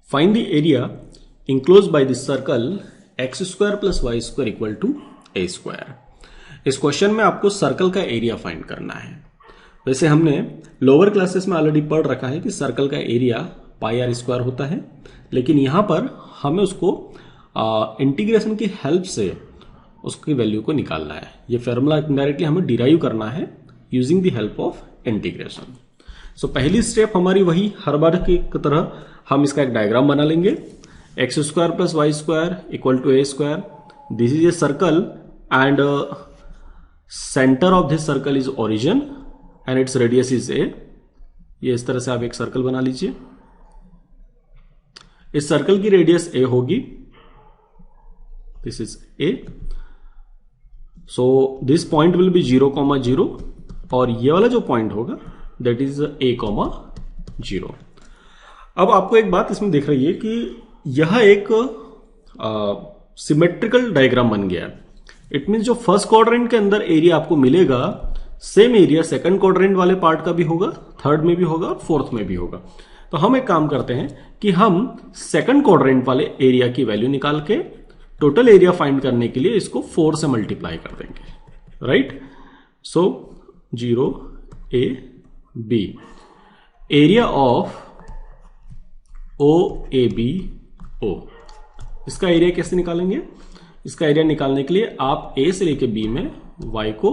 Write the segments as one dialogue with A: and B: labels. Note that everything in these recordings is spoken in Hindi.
A: Find the area enclose by this circle x square plus y square equal to a square. इस क्वेश्चन में आपको सर्कल का एरिया फाइंड करना है। वैसे हमने लोअर क्लासेस में ऑलरेडी पढ़ रखा है कि सर्कल का एरिया पाई आर स्क्वायर होता है, लेकिन यहां पर हमें उसको इंटीग्रेशन की हेल्प से उसकी वैल्यू को निकालना है। ये फॉर्मूला डायरेक्टली हमें डिराइव करना है using the help of integration. So पहली स्टेप हमारी वही हर बार की तरह हम इसका एक डायग्राम बना लेंगे। X square plus y square equal to a square. This is a circle and centre of this circle is origin and its radius is a. ये इस तरह से आप एक सर्कल बना लीजिए। इस सर्कल की रेडियस ए होगी, this is A. So this point will be 0,0 और ये वाला जो पॉइंट होगा दैट इज a,0। अब आपको एक बात इसमें दिख रही है कि यह एक सिमेट्रिकल डायग्राम बन गया है। इट मीन जो फर्स्ट क्वाड्रेंट के अंदर एरिया आपको मिलेगा, सेम एरिया सेकंड क्वाड्रेंट वाले पार्ट का भी होगा, थर्ड में भी होगा और फोर्थ में भी होगा। तो हम एक काम करते हैं कि हम सेकंड क्वाड्रेंट वाले एरिया की वैल्यू निकाल के टोटल एरिया फाइंड करने के लिए इसको 4 से मल्टीप्लाई कर देंगे, right. So 0 a b area of O A B O, इसका एरिया कैसे निकालेंगे? इसका एरिया निकालने के लिए आप a से लेके b में y को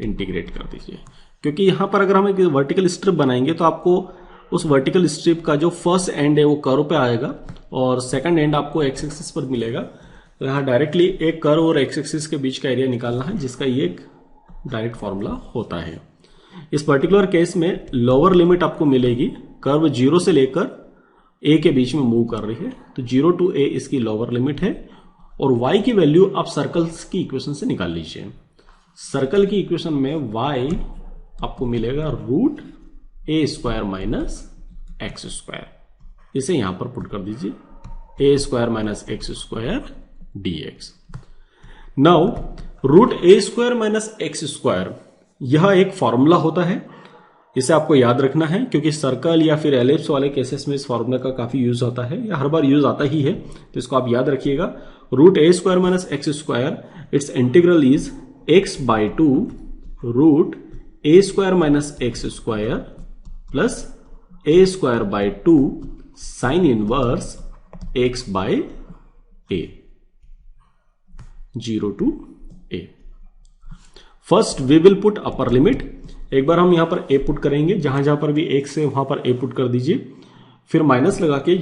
A: इंटीग्रेट कर दीजिए, क्योंकि यहां पर अगर हम एक वर्टिकल स्ट्रिप बनाएंगे तो आपको उस वर्टिकल स्ट्रिप का जो फर्स्ट एंड है वो कर्व पे आएगा और सेकंड एंड आपको एक्स एक्सिस पर मिलेगा। तो यहां डायरेक्टली एक कर्व और एक्स एक्सिस के बीच का एरिया निकालना है, जिसका ये एक डायरेक्ट फॉर्मूला होता है। इस पर्टिकुलर केस में लोअर लिमिट आपको मिलेगी, कर्व 0 से लेकर a के बीच में मूव कर रही है, तो 0 to a इसकी लोअर लिमिट है। और y की वैल्यू आप सर्कल्स की इक्वेशन से निकाल लीजिए। सर्कल की इक्वेशन में y आपको मिलेगा root a square minus x square. इसे यहां पर पुट कर दीजिए, a square minus x square dx. Now root a square minus x square यह एक फॉर्मूला होता है, इसे आपको याद रखना है, क्योंकि सर्कल या फिर एलिप्स वाले केसेस में इस फॉर्मूला का काफी यूज होता है, या हर बार यूज आता ही है, तो इसको आप याद रखिएगा। Root a square minus x square, its integral is x by 2 root a square minus x square plus a square by 2 sine inverse x by a, 0 to a। First we will put upper limit. एक बार हम यहां पर a पुट करेंगे, जहां जहां पर भी x है वहां पर a पुट कर दीजिए, फिर माइनस लगा के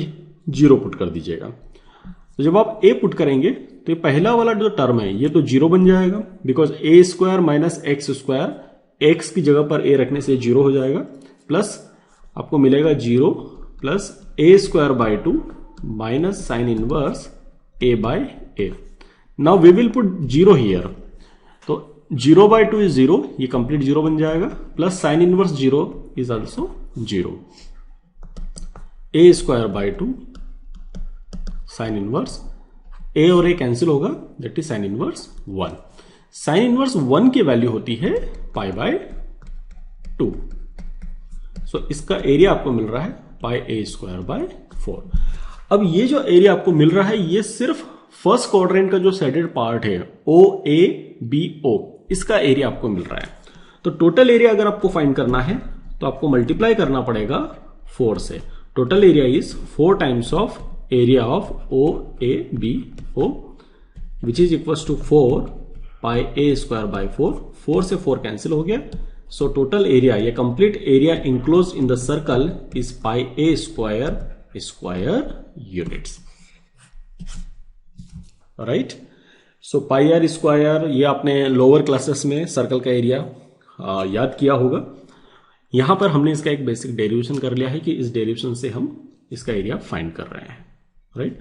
A: 0 पुट कर दीजिएगा। तो जब आप a पुट करेंगे तो ये पहला वाला जो टर्म है ये तो 0 बन जाएगा, because A square minus x square, x की जगह पर a रखने से 0 हो जाएगा, प्लस आपको मिलेगा 0 plus a square by 2 minus sine inverse a by a। Now we will put 0 here, तो 0 बाई 2 इज 0, ये कंप्लीट 0 बन जाएगा, plus sine inverse 0 is also 0। A square by 2 sine inverse a और a कैंसिल होगा, that is sine inverse 1। Sine inverse 1 की वैल्यू होती है पाई बाय 2। सो इसका एरिया आपको मिल रहा है पाई a स्क्वायर बाय 4। अब ये जो एरिया आपको मिल रहा है ये सिर्फ फर्स्ट क्वाड्रेंट का जो सेडेड पार्ट है ओ ए बी ओ, इसका एरिया आपको मिल रहा है। तो टोटल एरिया अगर आपको फाइंड करना है तो आपको मल्टीप्लाई करना पड़ेगा 4 से। Total area is 4 times of area of O A B O, which is equal to 4 pi a square by 4। 4 से 4 कैंसिल हो गया, सो टोटल एरिया, ये complete area enclose in the circle is pi a square square units, right. So pi r square ये आपने लोअर क्लासेस में सर्कल का एरिया याद किया होगा। यहां पर हमने इसका एक बेसिक डेरिवेशन कर लिया है कि इस डेरिवेशन से हम इसका एरिया फाइंड कर रहे हैं, राइट।